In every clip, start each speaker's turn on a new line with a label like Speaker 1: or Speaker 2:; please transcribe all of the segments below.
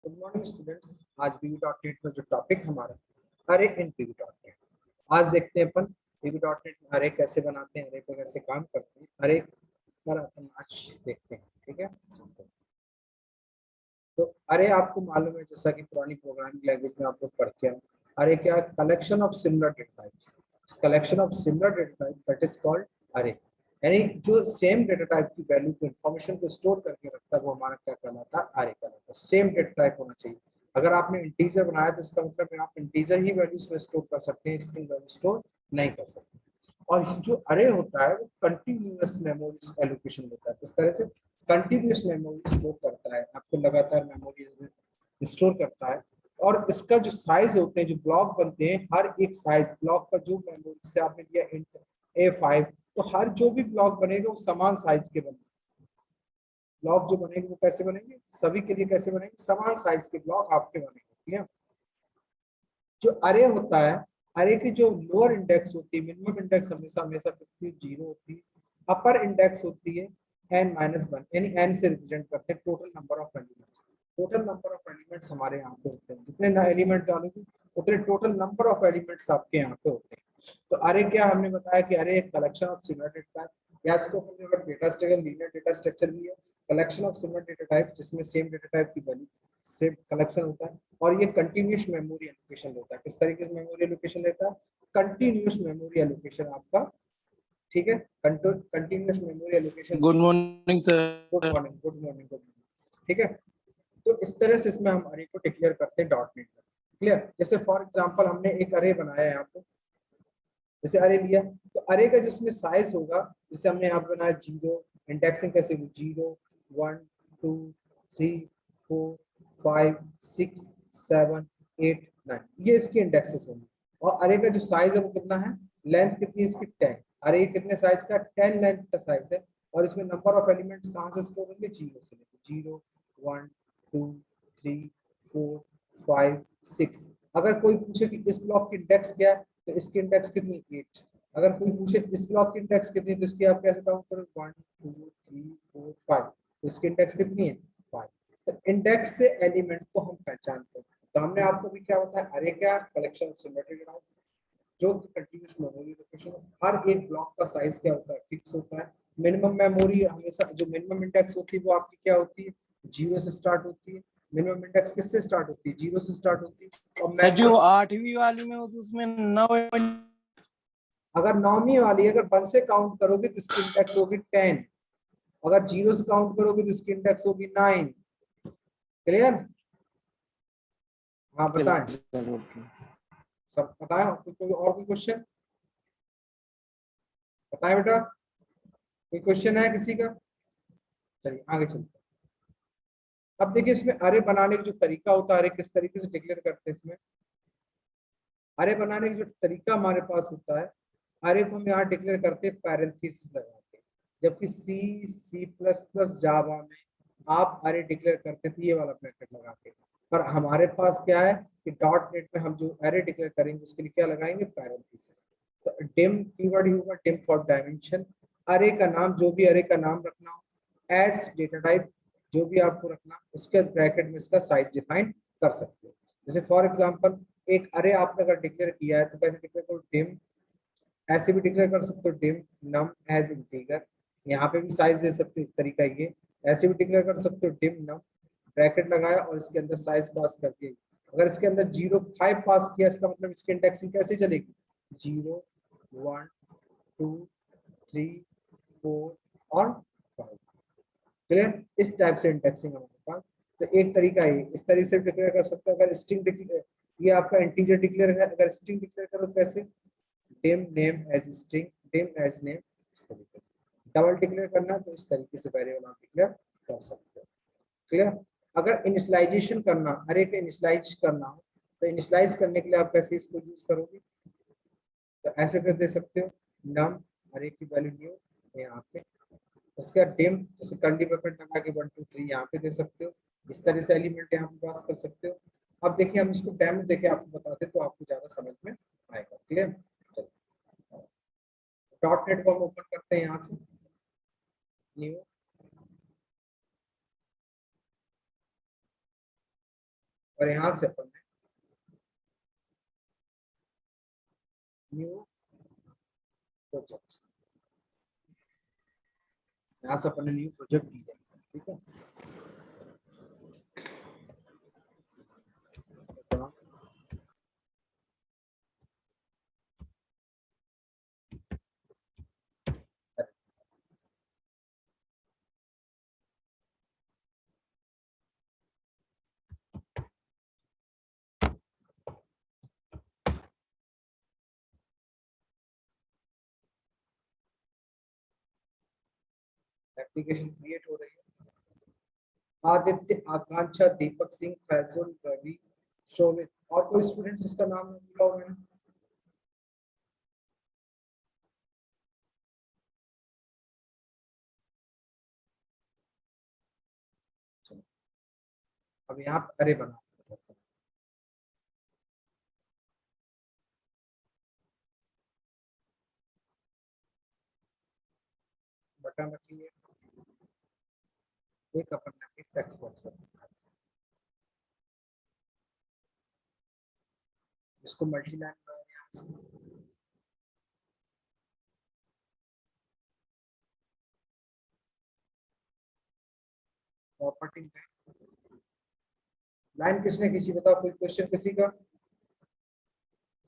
Speaker 1: Good morning students. आज VB.NET में जो टॉपिक हमारा अरे इन VB.NET, आज देखते हैं अपन VB.NEट में अरे कैसे बनाते हैं, अरे पे कैसे काम करते हैं, अरे पर अपन आज देखते हैं। ठीक है, तो अरे आपको मालूम है, जैसा कि पुरानी प्रोग्रामिंग लैंग्वेज में आप लोग पढ़ के आए, अरे क्या collection of similar data types, collection of similar data type that is called अरे। यानी जो सेम डेटा टाइप की वैल्यू को इन्फॉर्मेशन को स्टोर करके रखता है वो हमारा क्या कहलाता है, अरे कहलाता है। सेम डेटा टाइप होना चाहिए। अगर आपने इंटीजर बनाया तो इसका मतलब है आप इंटीजर ही वैल्यूज में स्टोर कर सकते हैं, स्ट्रिंग वैल्यू स्टोर नहीं कर सकते। और जो अरे होता है वो कंटिन्यूअस मेमोरी एलोकेशन होता है। इस तरह से कंटिन्यूअस मेमोरी स्टोर करता है, आपको लगातार मेमोरी स्टोर करता है। और इसका जो साइज होते हैं, जो ब्लॉक बनते हैं, हर एक साइज ब्लॉक का जो मेमोरी से आपने दिया इंट A5, तो हर जो भी ब्लॉक बनेगा वो समान साइज के बनेंगे। ब्लॉक जो बनेंगे वो कैसे बनेंगे, सभी के लिए कैसे बनेंगे, समान साइज के ब्लॉक आपके बनेंगे। ठीक है, जो अरे होता है, अरे की जो लोअर इंडेक्स होती है, मिनिमम इंडेक्स हमेशा हमेशा किसकी 0 होती है, अपर इंडेक्स होती है n-1, यानी n से रिप्रेजेंट करते हैं total number of elements. Total number of elements हमारे यहाँ पे होते हैं, जितने एलिमेंट डालोगे उतने टोटल नंबर ऑफ एलिमेंट्स आपके यहाँ पे होते हैं। तो अरे क्या हमने बताया कि अरे एक collection of similar data type, या इसको हमने अगर data structure linear data structure भी है, collection of similar data type जिसमें सेम डेटा टाइप की वैल्यू सेम कलेक्शन होता है। और ये कंटिन्यूस मेमोरी एलोकेशन लेता है। किस तरीके से मेमोरी एलोकेशन लेता है, कंटिन्यूस मेमोरी एलोकेशन आपका। ठीक है, continuous memory allocation.
Speaker 2: Good morning sir.
Speaker 1: Good morning, good morning, good morning. ठीक है, तो इस तरह से इसमें हम अरे को डिक्लेयर करते हैं डॉट नेट में। क्लियर, जैसे फॉर एग्जांपल हमने एक अरे बनाया है यहाँ पे, जैसे अरे लिया, तो अरे का जिसमें साइज होगा, जैसे हमने यहाँ पे बनाया 0, इंडेक्सिंग कैसे हुई 0 1 2 3 4 5 6 7 8 9, ये इसके इंडेक्सेस होंगे। और अरे का जो साइज है वो कितना है, लेंथ कितनी है इसकी 10। अरे कितने साइज का, 10 लेंथ का साइज है। और इसमें नंबर ऑफ एलिमेंट्स कहाँ से स्टोर होंगे, 0 से लेकर 0 1 2 3 4 5 6। अगर कोई पूछे कि इस ब्लॉक की इंडेक्स क्या है, तो इसकी इंडेक्स कितनी 8। अगर कोई पूछे इस ब्लॉक की इंडेक्स कितनी, तो इसकी आप कैसे काउंट करो 1 2 3 4 5, तो इसकी इंडेक्स कितनी है 5। तो इंडेक्स से एलिमेंट को हम पहचानते हैं। तो हमने आपको भी क्या बताया, अरे क्या कलेक्शन सिमेट्रिक डेटा जो कंटिन्यूस मेमोरी लोकेशन, हर एक ब्लॉक का साइज क्या होता है, फिक्स होता है। मिनिमम मेमोरी हमेशा, जो मिनिमम इंडेक्स होती है वो आपकी क्या होती है, 0 से स्टार्ट होती है। मिनिमम इंडेक्स किससे स्टार्ट होती है, 0 से स्टार्ट होती है। और
Speaker 2: सर जो 8वीं वाली में हो तो उसमें 9,
Speaker 1: अगर 9वीं वाली अगर 1 से काउंट करोगे तो इसकी इंडेक्स होगी 10, अगर 0 से काउंट करोगे तो इसकी इंडेक्स होगी 9। क्लियर, हाँ बताएं, सब बताएं। और कोई क्वेश्चन बताएं बेटा, कोई क्वेश्चन है किसी का, चलिए आगे चलते हैं। अब देखिए इसमें अरे बनाने का जो तरीका होता है, अरे किस तरीके से डिक्लेयर करते हैं इसमें, अरे बनाने का जो तरीका हमारे पास होता है, अरे को हम यहाँ डिक्लेयर करते हैं पैरेंथेसिस लगा के। जबकि C++ जावा में आप अरे डिक्लेयर करते थे ये वाला ब्रैकेट लगा के, पर हमारे पास क्या है कि डॉट नेट में हम जो अरे डिक्लेयर करेंगे उसके लिए क्या लगाएंगे, पैरेंथेसिस। तो डिम कीवर्ड ही होगा, डिम फॉर डायमेंशन। अरे का नाम, जो भी अरे का नाम रखना हो, एज डेटा टाइप जो भी आपको रखना, उसके ब्रैकेट में इसका साइज डिफाइन कर सकते हो। जैसे फॉर एग्जांपल एक अरे आपने अगर डिक्लेयर किया है तो कैसे डिक्लेयर करो, डिम, ऐसे भी डिक्लेयर कर सकते हो डिम नम एज इंटीजर, यहाँ पे भी साइज दे सकते हो, तरीका ये। ऐसे भी डिक्लेयर कर सकते हो डिम नम, ब्रैकेट लगाया और इसके अंदर साइज पास कर दिया। अगर इसके अंदर 0 5 पास किया, इसका मतलब इसकी इंडेक्सिंग कैसे चलेगी, 0 1 2 3 4 और 5। क्लियर, इस टाइप से इंडेक्सिंग हमारे पास। तो एक तरीका है, इस तरीके से डिक्लेयर कर सकते हो। अगर स्ट्रिंग डिक्लेयर, ये आपका इंटीजर डिक्लेयर है, अगर स्ट्रिंग डिक्लेयर करो कैसे, dim name as string, dim as name, इस तरीके से। डबल डिक्लेयर करना तो इस तरीके से वेरिएबल आप डिक्लेयर कर सकते हो। क्लियर, अगर इनिशियलाइजेशन करना, अरे के इनिशियलाइज करना हो, तो इनिशियलाइज करने के लिए आप कैसे इसको यूज करोगे, तो ऐसे कर दे सकते हो, नम अरे की वैल्यू न्यू यहाँ पे, उसके बाद डिम जैसे कर्ली ब्रैकेट लगा के 1 2 3 यहाँ पे दे सकते हो। इस तरह से एलिमेंट यहाँ पे पास कर सकते हो। अब देखिए हम इसको डेमो देके आपको बताते तो आपको ज्यादा समझ में आएगा। क्लियर, डॉट नेट को हम ओपन करते हैं यहाँ से, न्यू, और यहाँ से अपन ने न्यू प्रोजेक्ट, यहाँ से अपन ने न्यू प्रोजेक्ट लिया, ठीक है। एप्लीकेशन क्रिएट हो रही है। आदित्य, आकांक्षा, दीपक सिंह, फैजुल, रवि, शोभित, और कोई स्टूडेंट जिसका नाम नहीं लिखा हुआ मैंने? अब यहाँ पर अरे बना बटन रखिए, एक अपन ने टेक्स्ट बॉक्स, इसको मल्टी लाइन प्रॉपर्टी में लाइन किसने खींची बताओ, कोई क्वेश्चन किसी का?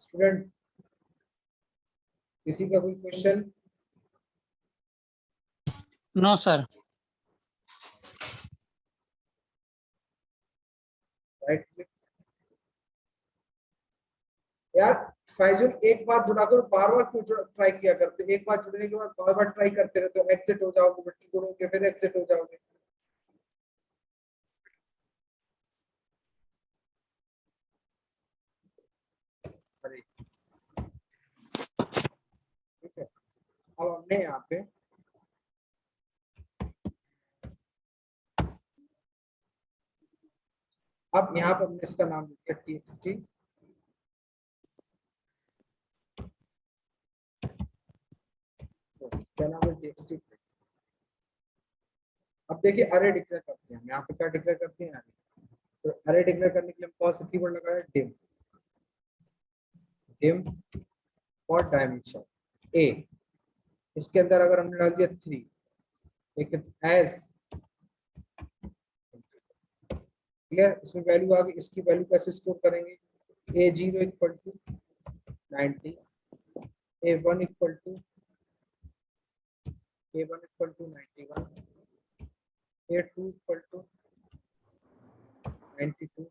Speaker 1: स्टूडेंट, किसी का कोई question?
Speaker 2: No sir.
Speaker 1: Right click. यार फैजुल, एक बार जुड़ा करो, बार बार क्यों ट्राई किया करते? एक बार जुड़ने के बाद बार बार ट्राई करते रहते हो, एग्जिट हो जाओगे, जुड़ोगे फिर एग्जिट हो जाओगे। अरे ठीक है, अब हमने यहाँ पे अब यहाँ पे हमने इसका नाम दिया txt, क्या नाम है? txt। अब देखिए अरे डिक्लेयर करते हैं हम, यहाँ पे क्या डिक्लेयर करते हैं? अरे। तो अरे डिक्लेयर करने के लिए हम कौन सा कीवर्ड लगाया? Dim. Dim for dimension A, इसके अंदर अगर हमने डाल दिया 3, लेकिन एज क्लियर, इसमें वैल्यू आ गई, इसकी वैल्यू कैसे स्टोर करेंगे? A0 equal to 90, A1 equal to 91, A2 equal to 92,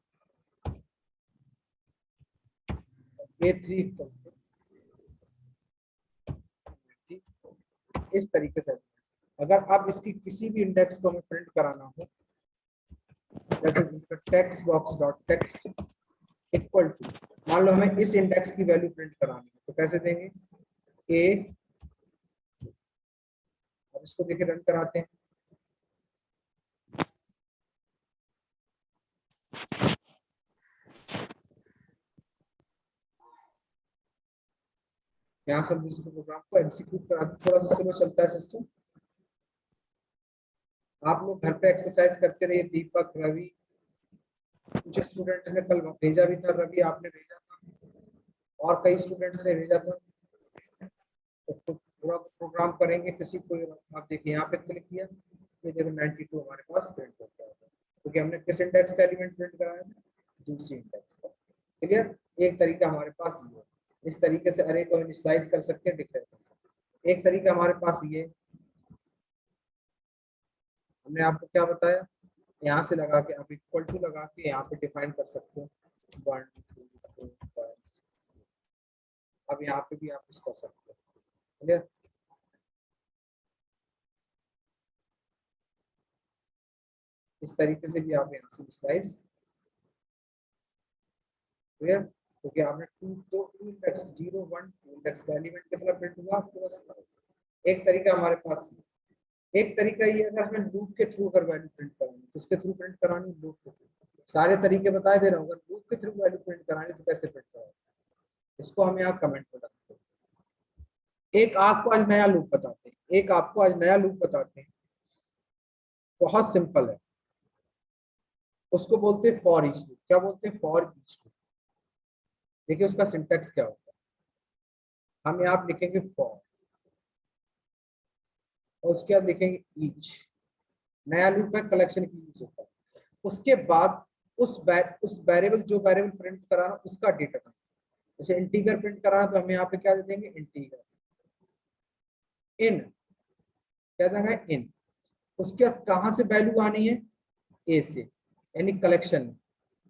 Speaker 1: A3 equal to 94। इस तरीके से अगर आप इसकी किसी भी इंडेक्स को हमें प्रिंट कराना हो, जैसे text box dot text equal to, मान लो हमें इस इंडेक्स की वैल्यू प्रिंट करानी है, तो कैसे देंगे? ए, अब इसको देखिए रन कराते हैं, यहाँ से हम इसको प्रोग्राम को एग्जीक्यूट कराते, थोड़ा सा स्लो चलता है सिस्टम। आप लोग घर पे एक्सरसाइज करते रहिए। दीपक, रवि, कुछ स्टूडेंट ने कल भेजा भी था, रवि आपने भेजा था और कई स्टूडेंट्स ने भेजा था। तो पूरा प्रोग्राम करेंगे, किसी को आप देखिए यहाँ पे क्लिक किया, ये देखो 92 हमारे पास प्रिंट हो गया, क्योंकि हमने किस इंडेक्स का एलिमेंट प्रिंट कराया था? दूसरी इंडेक्स का। क्लियर? एक तरीका हमारे पास ये है, इस तरीके से अरे को इनिशियलाइज कर सकते हैं, डिक्लेयर कर सकते हैं। एक तरीका हमारे पास ये, हमने आपको क्या बताया, यहाँ से लगा के आप इक्वल टू लगा के यहाँ पे डिफाइन कर सकते हो 1 2 3 4 6। अब यहाँ पे भी आप कुछ कर सकते हो। क्लियर? इस तरीके से भी आप यहाँ से स्लाइस, क्लियर? क्योंकि आपने टू इंडेक्स 0 1 इंडेक्स का एलिमेंट कितना प्रिंट हुआ आपके पास? एक तरीका हमारे पास, एक तरीका ये, अगर हमें लूप के थ्रू अगर वैल्यू प्रिंट करानी, किसके थ्रू प्रिंट करानी? लूप के थ्रू। सारे तरीके बता दे रहा हूँ, अगर लूप के थ्रू वैल्यू प्रिंट करानी तो कैसे प्रिंट कराओ? इसको हम यहाँ कमेंट में रखते हैं। एक आपको आज नया लूप बताते हैं, एक आपको आज नया लूप बताते हैं, बहुत सिंपल है। उसको बोलते हैं फॉर ईच लूप। क्या बोलते हैं? For each loop. देखिए उसका सिंटैक्स क्या होता है। हम यहाँ पे लिखेंगे फॉर और उसके बाद लिखेंगे ईच। नया लूप है, कलेक्शन की यूज होता है। उसके बाद उस वेरिएबल, जो वेरिएबल प्रिंट कराना उसका डेटा टाइप। जैसे इंटीजर प्रिंट कराना तो हम यहाँ पे क्या दे देंगे? इंटीजर। इन क्या देंगे? इन। उसके बाद कहाँ से वैल्यू आनी है? ए से, यानी कलेक्शन।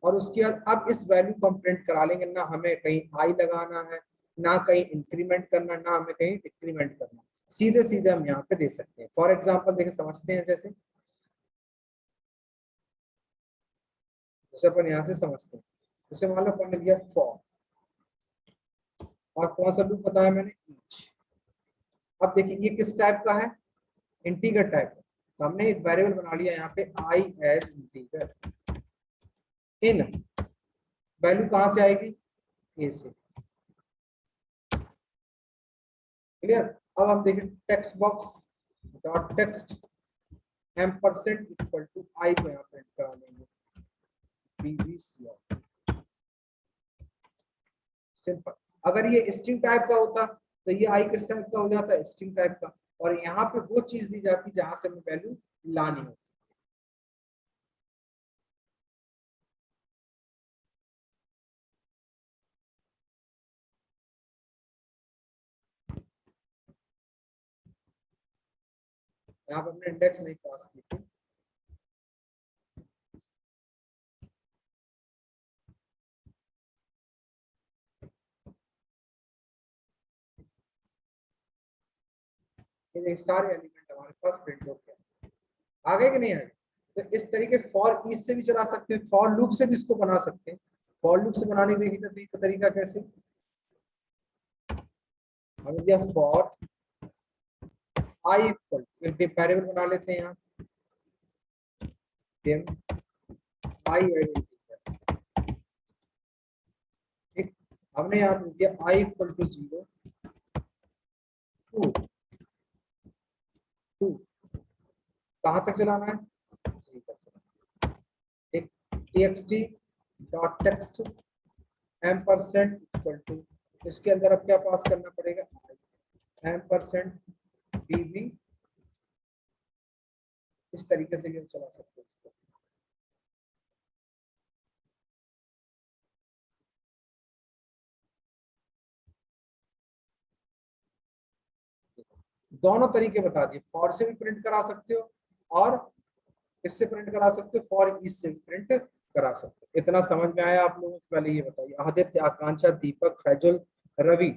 Speaker 1: और उसके बाद अब इस वैल्यू को हम प्रिंट करा लेंगे, ना हमें कहीं आई लगाना है, ना कहीं इंक्रीमेंट करना, ना हमें कहीं डिक्रीमेंट करना। सीधे सीधे हम यहाँ पे दे सकते हैं। फॉर एग्जाम्पल देखिए, समझते हैं। जैसे अपन यहाँ से समझते हैं। जैसे मान लो अपन ने दिया फॉर, और कौन सा लूप बताया मैंने? ईच। अब देखिए ये किस टाइप का है? इंटीजर टाइप का। तो हमने एक वेरिएबल बना लिया यहाँ पे आई एज इंटीजर। इन वैल्यू कहाँ से आएगी? ए से। क्लियर? अब हम देखें text box dot text ampersand equal to I को यहाँ प्रिंट करा लेंगे। सिंपल। अगर ये स्ट्रिंग टाइप का होता तो ये आई किस टाइप का हो जाता? स्ट्रिंग टाइप का। और यहाँ पे वो चीज दी जाती जहां से हमें वैल्यू लानी होती। यहाँ पर हमने इंडेक्स नहीं पास की थी। ये सारे एलिमेंट हमारे पास प्रिंट हो गए। आ गए कि नहीं आए? तो इस तरीके फॉर ईच से भी चला सकते हैं, फॉर लूप से भी इसको बना सकते हैं। फॉर लूप से बनाने का तरीका कैसे? हमने दिया फॉर आई इक्वल, एक वेरिएबल बना लेते हैं यहाँ, आई आइडेंटिफायर। ठीक। हमने यहाँ पे दिया आई इक्वल टू 0 2 2। कहाँ तक चलाना है? 3 तक चलाना है। एक txt dot text ampersand equal to, इसके अंदर अब क्या पास करना पड़ेगा? Ampersand BB. इस तरीके से भी हम चला सकते हैं इसको। दोनों तरीके बता दिए। फॉर से भी प्रिंट करा सकते हो और इससे प्रिंट करा सकते हो, फॉर ईच से भी प्रिंट करा सकते हो। इतना समझ में आया आप लोगों को? पहले ये बताइए। आदित्य, आकांक्षा, दीपक, फैजुल, रवि,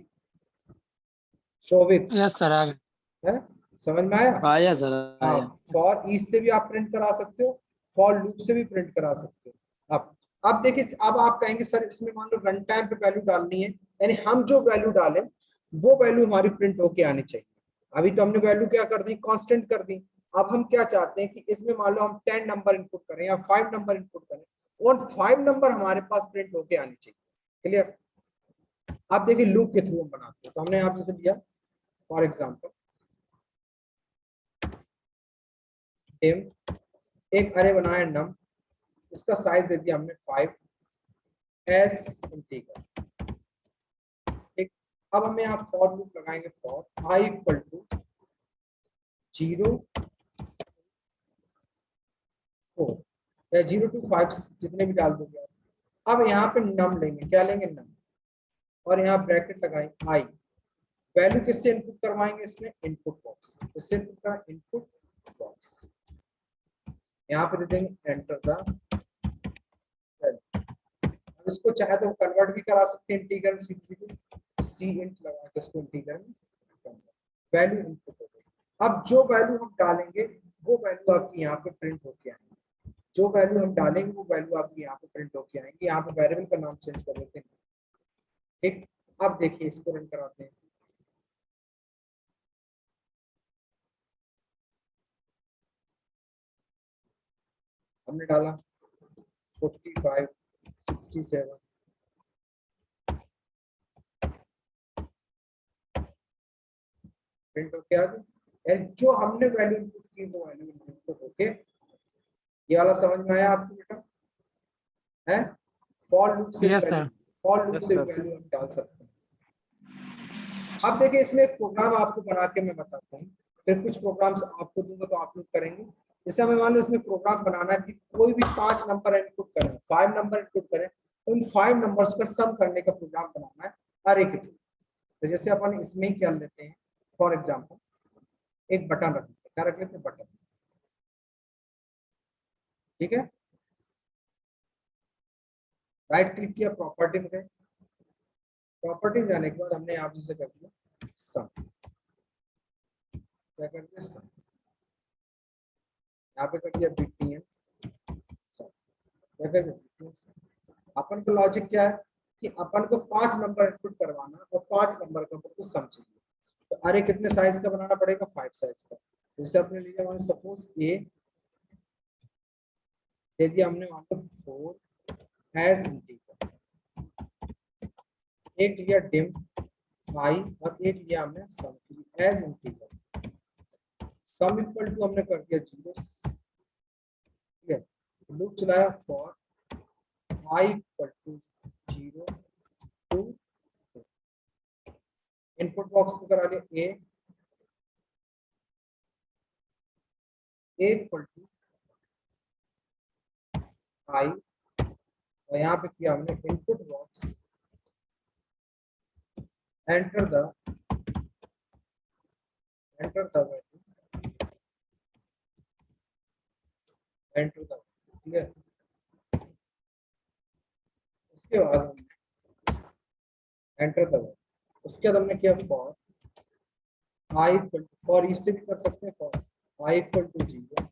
Speaker 1: शोभित,
Speaker 2: यस सर आ गया।
Speaker 1: है? समझ में आया?
Speaker 2: आया सर
Speaker 1: हाँ।
Speaker 2: आया।
Speaker 1: फॉर ईच से भी आप प्रिंट करा सकते हो, फॉर लूप से भी प्रिंट करा सकते हो। अब देखिए, अब आप कहेंगे सर इसमें मान लो रन टाइम पे वैल्यू डालनी है, यानी हम जो वैल्यू डालें वो वैल्यू हमारी प्रिंट होके आनी चाहिए। अभी तो हमने वैल्यू क्या कर दी? कांस्टेंट कर दी। अब हम क्या चाहते हैं कि इसमें मान लो हम 10 नंबर इनपुट करें या 5 नंबर इनपुट करें, और 5 नंबर हमारे पास प्रिंट होके आनी चाहिए। क्लियर? अब देखिए लूप के थ्रू हम बनाते हैं। तो हमने यहाँ जैसे दिया फॉर एग्जाम्पल एक अरे बनाया नम, इसका साइज दे दिया हमने 5 एस इंटीजर। ठीक। अब हम यहाँ फॉर लूप लगाएंगे। फॉर आई इक्वल टू 0 4 या 0 to 5 जितने भी डाल दोगे आप। अब यहाँ पे नम लेंगे। क्या लेंगे? नम। और यहाँ ब्रैकेट लगाएं आई। वैल्यू किससे इनपुट करवाएंगे? इसमें इनपुट बॉक्स। किससे इनपुट करा? Input box. यहाँ पे दे देंगे एंटर द वैल्यू। इसको चाहे तो कन्वर्ट भी करा सकते हैं इंटीजर में, सीधी सीधी सी इंट लगा के उसको इंटीजर में वैल्यू इनपुट हो गई। अब जो वैल्यू हम डालेंगे वो वैल्यू आपकी यहाँ पे प्रिंट होके आएंगे। जो वैल्यू हम डालेंगे वो वैल्यू आपकी यहाँ पे प्रिंट होके आएंगे। यहाँ पे वेरिएबल का नाम चेंज कर देते हैं। ठीक। अब देखिए इसको रन कराते हैं। हमने डाला 45 67, प्रिंट होके आ गई। जो हमने वैल्यू इनपुट की वो वैल्यू इनपुट होके, ये वाला समझ में आया आपको बेटा? है। फॉर लूप से
Speaker 2: Yes,
Speaker 1: value,
Speaker 2: sir.
Speaker 1: For loop
Speaker 3: Yes,
Speaker 1: से
Speaker 3: sir.
Speaker 1: वैल्यू हम डाल सकते हैं। अब देखिए इसमें एक प्रोग्राम आपको बना के मैं बताता हूँ, फिर कुछ प्रोग्राम्स आपको दूंगा तो आप लोग करेंगे। जैसे हमें मान लो इसमें प्रोग्राम बनाना है कि कोई भी 5 नंबर इनपुट करें, 5 नंबर इनपुट करें, उन 5 नंबर्स का सम करने का प्रोग्राम बनाना है अरे के थ्रू। तो जैसे अपन इसमें ही क्या लेते हैं, फॉर एग्जाम्पल एक बटन रख लेते हैं, क्या रख लेते हैं, बटन, ठीक है। राइट क्लिक किया, प्रॉपर्टी में गए, प्रॉपर्टी में जाने के बाद हमने आप जैसे कर दिया सम, क्या कर दिया सम, यहाँ पे कर दिया BTN सम, क्या कर दिया सम। अपन का लॉजिक क्या है कि अपन को 5 नंबर इनपुट करवाना और 5 नंबर का अपन को सम चाहिए। तो अरे कितने साइज का बनाना पड़ेगा, 5 साइज का। जैसे आपने लिया मैंने सपोज ए दे दिया हमने वहां पर 4 एज इंटीजर, एक लिया डिम आई और एक लिया हमने sum as integer. Sum equal to हमने कर दिया 0, ठीक है। लूप चलाया for I equal to 0 to, input box में करा लिया ए इक्वल टू आई, और यहाँ पे किया हमने input box enter the value, enter the, ठीक है। उसके बाद हमने एंटर द वैल्यू, उसके बाद हमने किया for I equal to, for इससे भी कर सकते हैं, फॉर आई इक्वल टू 0।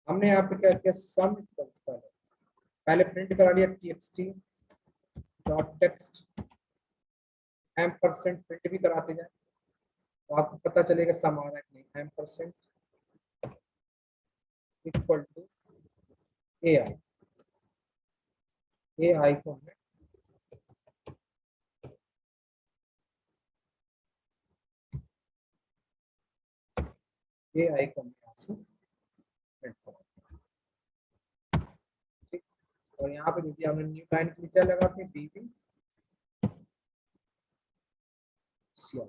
Speaker 1: हमने यहाँ पे क्या किया, सम इक्वल टू, पहले प्रिंट करा लिया txt dot text, ampersand print भी कराते जाए तो आपको पता चलेगा सम आ रहा है कि नहीं। Ampersand equal to ai, ai को हमने ai को हमने यहाँ से प्रिंट करा, ठीक। और यहाँ पे देखिए हमने न्यू लाइन के लिए क्या लगाते हैं, db cr।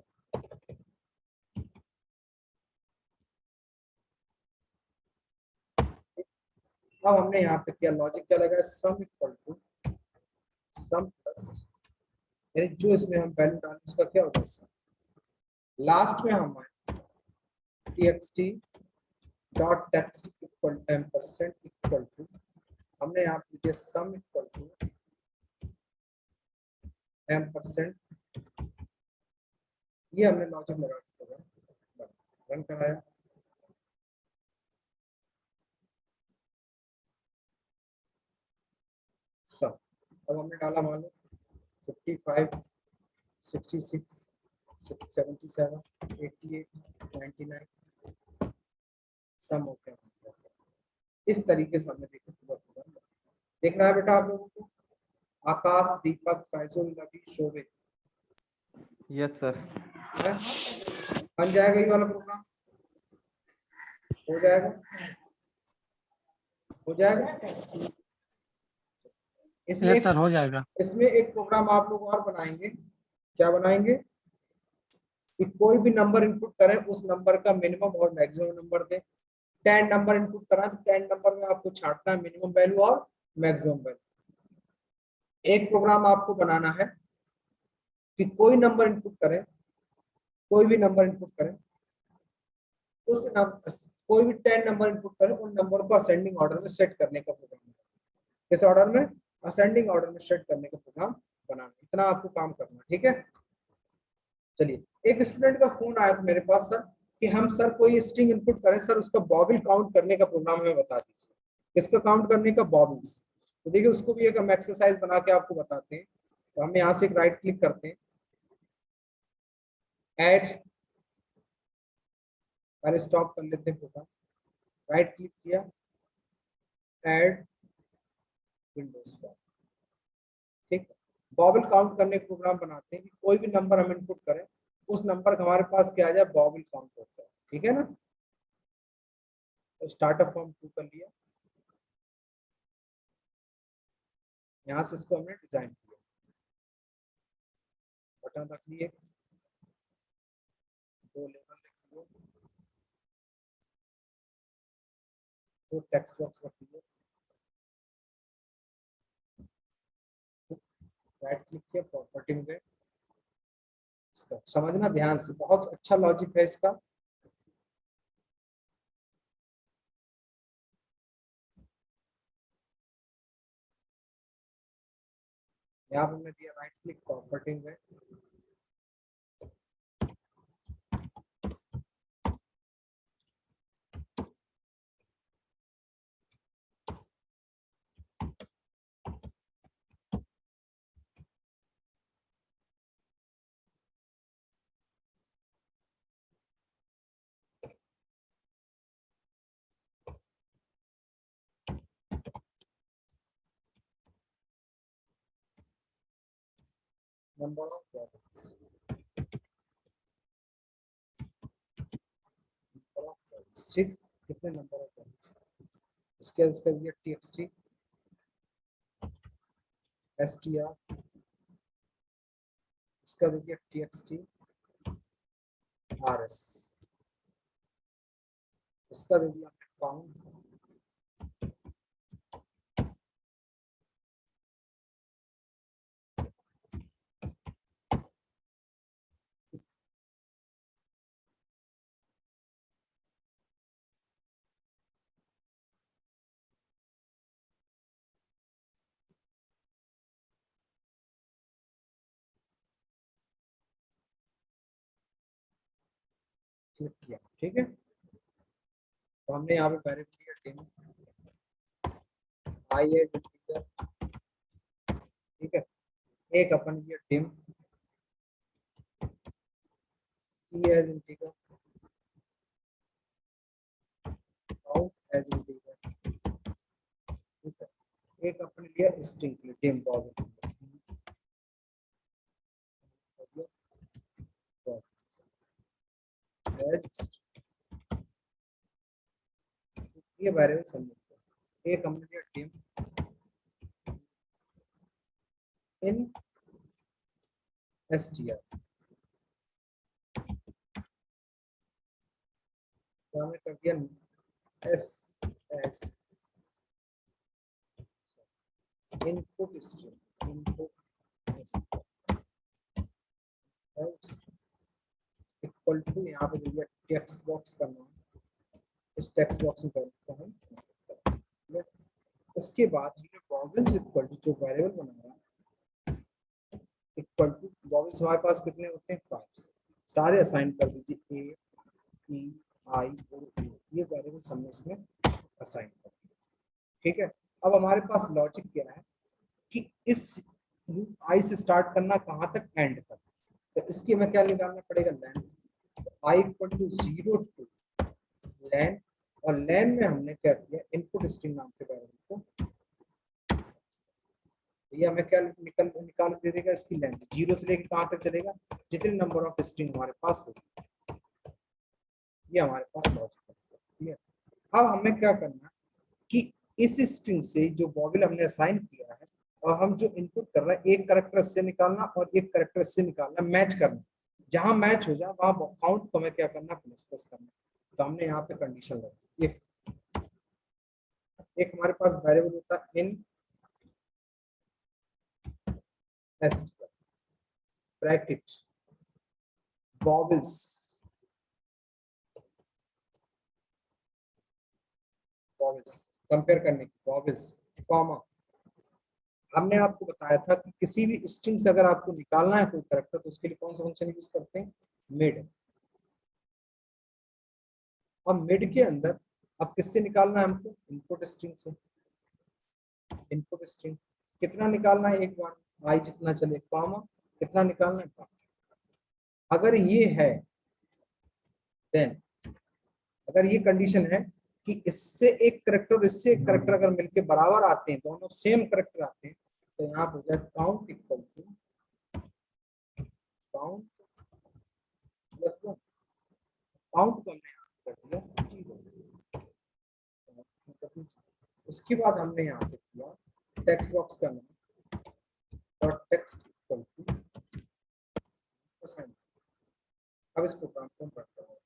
Speaker 1: अब हमने यहाँ पे किया लॉजिक क्या लगा, sum equal to sum plus, यानी जो इसमें हम वैल्यू डालें उसका क्या होता है सम। लास्ट में हम txt dot text equal ampersand equal to, हमने यहाँ पे दिया सम इक्वल टू एम्परसेंड, ये हमने लॉजिक लगा दिया, रन कराया, सम। अब हमने डाला मान लो 55 66 77 88 99, सम हो गया। इस तरीके से हमने देखा पूरा प्रोग्राम देख रहा है बेटा आप लोगों को। आकाश, दीपक, फैजुल, रवि, शोभित,
Speaker 3: Yes, sir.
Speaker 1: बन जाएगा ये वाला प्रोग्राम, हो जाएगा, हो जाएगा। इसमें
Speaker 2: Yes, sir. हो जाएगा.
Speaker 1: इसमें एक प्रोग्राम आप लोग और बनाएंगे, क्या बनाएंगे कि कोई भी नंबर इनपुट करें उस नंबर का मिनिमम और मैक्सिमम नंबर दें। 10 नंबर इनपुट करा तो 10 नंबर में आपको छांटना है मिनिमम वैल्यू और मैक्सिमम वैल्यू। एक प्रोग्राम आपको बनाना है कि कोई नंबर इनपुट करें, कोई भी नंबर इनपुट करें, उस नंबर, कोई भी 10 नंबर इनपुट करें, उन नंबर को असेंडिंग ऑर्डर में सेट करने का प्रोग्राम है। किस ऑर्डर में, असेंडिंग ऑर्डर में सेट करने का प्रोग्राम बनाना। इतना आपको काम करना, ठीक है। चलिए, एक स्टूडेंट का फोन आया था मेरे पास, सर कि हम सर कोई स्ट्रिंग इनपुट करें, सर उसका बॉबिल काउंट करने का प्रोग्राम हमें बता दीजिए। किसका काउंट करने का, बॉबिल्स। तो देखिए उसको भी एक हम एक्सरसाइज बना के आपको बताते हैं। तो हम यहाँ से एक राइट क्लिक करते हैं, ऐड, पहले स्टॉप कर लेते हैं प्रोग्राम, राइट क्लिक किया, ऐड विंडोज पर, ठीक। बॉबिल काउंट करने का प्रोग्राम बनाते हैं कि कोई भी नंबर हम इनपुट करें, उस नंबर का हमारे पास क्या आ जाए, बॉबिल काउंट होता है, ठीक है ना। तो स्टार्टअप फॉर्म 2 कर लिया, यहाँ से इसको हमने डिजाइन किया, बटन रख लिए, 2 लेबल लिख लिए, 2 टेक्स्ट बॉक्स रख लिए, राइट क्लिक किया, प्रॉपर्टी में गए। इसका समझना ध्यान से, बहुत अच्छा लॉजिक है इसका। यहाँ पर हमने दिया राइट क्लिक, प्रॉपर्टी में, नंबर ऑफ वॉवेल्स, ठीक, कितने नंबर ऑफ वॉवेल्स। इसके इसका दिया txt, str, इसका दिया txt, rs, इसका दे दिया हमने काउंट, क्लिक किया, ठीक है। तो हमने यहाँ पे वेरिएबल लिया डिम, आई एज इंटीजर, ठीक है। एक अपन लिया dim, C as integer, count as integer, ठीक है। एक अपन लिया स्ट्रिंग के लिए डिम बॉबल, ये वेरिएबल समझते हैं। एक हमने लिया डिम इन str, तो हमने कर दिया s as input string, input equal to, यहाँ पे दिया टेक्स्ट बॉक्स का नाम, इस टेक्स्ट बॉक्स में करते हैं। उसके बाद हमने वॉवेल्स इक्वल टू, जो वेरिएबल बना रहा है, इक्वल टू वॉवेल्स हमारे पास कितने होते हैं 5, सारे असाइन कर दीजिए, ए ई आई और यू, ये वेरिएबल्स हमने इसमें असाइन कर दिए, ठीक है। अब हमारे पास लॉजिक क्या है कि इस लूप आई से स्टार्ट करना कहाँ तक, एंड तक। तो इसकी हमें क्या निकालना पड़ेगा, length, I equal to 0 to len, और लेन में हमने क्या किया, इनपुट स्ट्रिंग नाम के वेरिएबल को, ये हमें क्या निकाल दे देगा, इसकी लेंथ 0 से लेकर कहाँ तक चलेगा, जितने नंबर ऑफ स्ट्रिंग हमारे पास होगी, ये हमारे पास लॉजिक है, क्लियर। अब हमें क्या करना है कि इस स्ट्रिंग से जो वॉवेल हमने असाइन किया है, और हम जो इनपुट कर रहे हैं, एक कैरेक्टर से निकालना और एक कैरेक्टर से निकालना, मैच करना, जहां मैच हो जाए वहां काउंट को हमें क्या करना, प्लस प्लस करना। तो हमने यहाँ पे कंडीशन लगाई, इफ एक हमारे पास वेरिएबल होता है इन S bracket vowels, vowels compare करने की, वॉवेल्स कॉमा, हमने आपको बताया था कि किसी भी स्ट्रिंग से अगर आपको निकालना है कोई कैरेक्टर, तो उसके लिए कौन सा फंक्शन यूज करते हैं, मिड। अब मिड के अंदर अब किससे निकालना है हमको, इनपुट स्ट्रिंग से, इनपुट स्ट्रिंग कितना निकालना है, एक बार आई जितना चले, कॉमा कितना निकालना है, अगर ये है देन, अगर ये कंडीशन है कि इससे एक करेक्टर और इससे एक करेक्टर अगर मिलके बराबर आते हैं, दोनों सेम करेक्टर आते हैं, तो यहाँ हो जाए count equal to count plus 1, count को हमने यहाँ कर दिया 0। उसके बाद हमने यहाँ पे किया टेक्स्ट बॉक्स का नाम dot text equal to assignment. अब इस प्रोग्राम को हम रन करेंगे।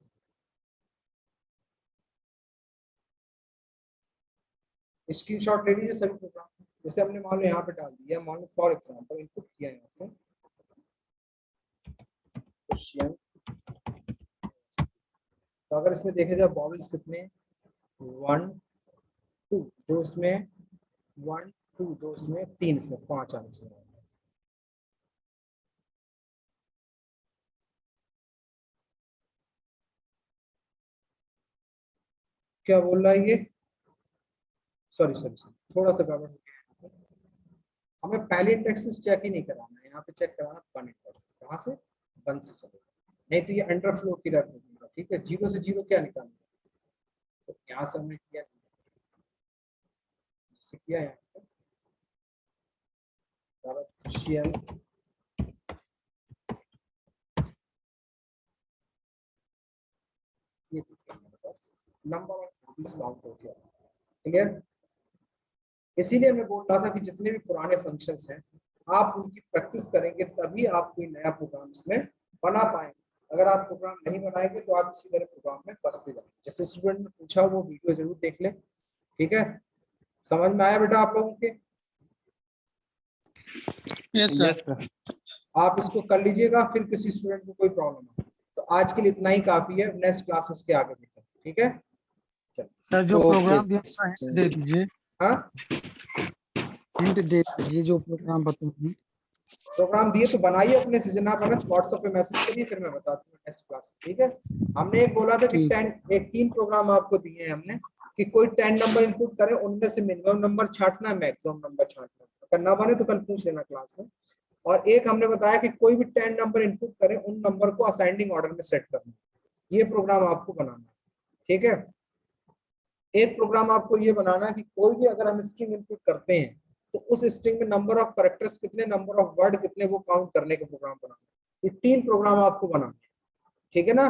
Speaker 1: स्क्रीनशॉट ले लीजिए सभी प्रोग्राम, जैसे हमने मान लो यहाँ पे डाल दिया, मान लो फॉर एग्जांपल इनपुट किया है आपने क्वेश्चन। तो अगर इसमें देखे जाए वॉवेल्स कितने 1 2 दो इसमें 1 2 दो इसमें 3 इसमें 5 आने चाहिए। क्या बोल रहा है ये? सॉरी थोड़ा सा गड़बड़ हो गया। हमें पहले इंडेक्स चेक ही नहीं कराना है, यहाँ पे चेक कराना 1 इंडेक्स, कहाँ से 1 से चलेगा, नहीं तो ये अंडरफ्लो की रट देगा। ठीक है, 0 से 0 क्या निकालना, तो यहाँ से हमने किया, जैसे किया यहाँ पे क्वेश्चन ये देखिए मेरे पास नंबर ऑफ कॉपीज काउंट हो गया। क्लियर? इसीलिए मैं बोल रहा था कि जितने भी पुराने फंक्शंस हैं आप उनकी प्रैक्टिस करेंगे तभी आप कोई नया प्रोग्राम इसमें बना पाएंगे। अगर आप प्रोग्राम नहीं बनाएंगे तो आप इसी तरह प्रोग्राम में फंसते जाएंगे। जैसे स्टूडेंट ने पूछा वो वीडियो जरूर देख लें। ठीक है, समझ में आया बेटा आप लोगों के?
Speaker 2: Yes sir.
Speaker 1: आप इसको कर लीजिएगा, फिर किसी स्टूडेंट को कोई प्रॉब्लम हो तो आज के लिए इतना ही काफी है। नेक्स्ट क्लास में उसके आगे देखें। ठीक है, चलो
Speaker 4: सर जो
Speaker 2: ओके
Speaker 4: प्रोग्राम दिया था, हिंट दे दीजिए,
Speaker 1: हाँ
Speaker 4: हिंट दे दीजिए जो प्रोग्राम बताएंगे।
Speaker 1: प्रोग्राम दिए तो बनाइए अपने से, ना बना तो व्हाट्सएप पे मैसेज करिए, फिर मैं बताता हूँ नेक्स्ट क्लास में। ठीक है, हमने एक बोला था कि
Speaker 4: ठीक।
Speaker 1: 3 प्रोग्राम आपको दिए हैं हमने कि कोई 10 नंबर इनपुट करें, उनमें से मिनिमम नंबर छांटना है, मैक्सिमम नंबर छांटना है। अगर ना बने तो कल पूछ लेना क्लास में। और एक हमने बताया कि कोई भी 10 नंबर इनपुट करें, उन नंबर को असेंडिंग ऑर्डर में सेट करना। ये प्रोग्राम आपको बनाना है। ठीक है, एक प्रोग्राम आपको ये बनाना है कि कोई भी अगर हम स्ट्रिंग इनपुट करते हैं तो उस स्ट्रिंग में नंबर ऑफ कैरेक्टर्स कितने, नंबर ऑफ वर्ड कितने, वो काउंट करने का प्रोग्राम बनाना है। ये 3 प्रोग्राम आपको बनाना है। ठीक है ना?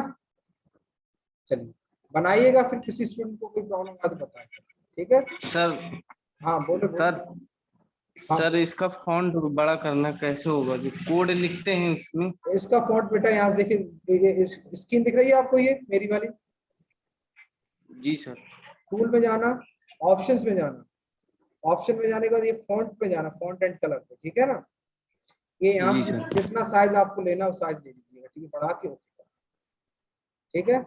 Speaker 1: चलिए बनाइएगा, फिर किसी स्टूडेंट को कोई प्रॉब्लम आ तो बताएगा। ठीक है,
Speaker 3: सर
Speaker 1: हाँ बोले
Speaker 3: सर
Speaker 1: हाँ।
Speaker 3: सर इसका फॉन्ट बड़ा करना कैसे होगा, जो कोड लिखते हैं उसमें?
Speaker 1: इसका फॉन्ट बेटा यहाँ से देखिए, ये स्क्रीन दिख रही है आपको, ये मेरी वाली।
Speaker 3: जी सर।
Speaker 1: टूल में जाना, ऑप्शंस में जाना, ऑप्शन में जाने के बाद ये फॉन्ट पे जाना, फॉन्ट एंड कलर पे। ठीक है ना? ये यहाँ
Speaker 3: जी
Speaker 1: से
Speaker 3: सर।
Speaker 1: जितना साइज आपको लेना वो साइज ले लीजिएगा। ठीक है, बढ़ा के ओके। ठीक है,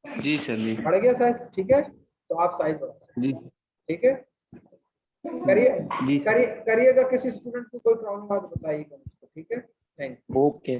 Speaker 3: जी सर। जी
Speaker 1: बढ़ गया साइज? ठीक है, तो आप साइज बढ़ा सकते
Speaker 3: जी
Speaker 1: हैं। ठीक है, करिए
Speaker 3: जी सर।
Speaker 1: करिएगा। किसी स्टूडेंट को कोई प्रॉब्लम आ तो बताइएगा मुझको। ठीक है, थैंक यू।
Speaker 2: ओके।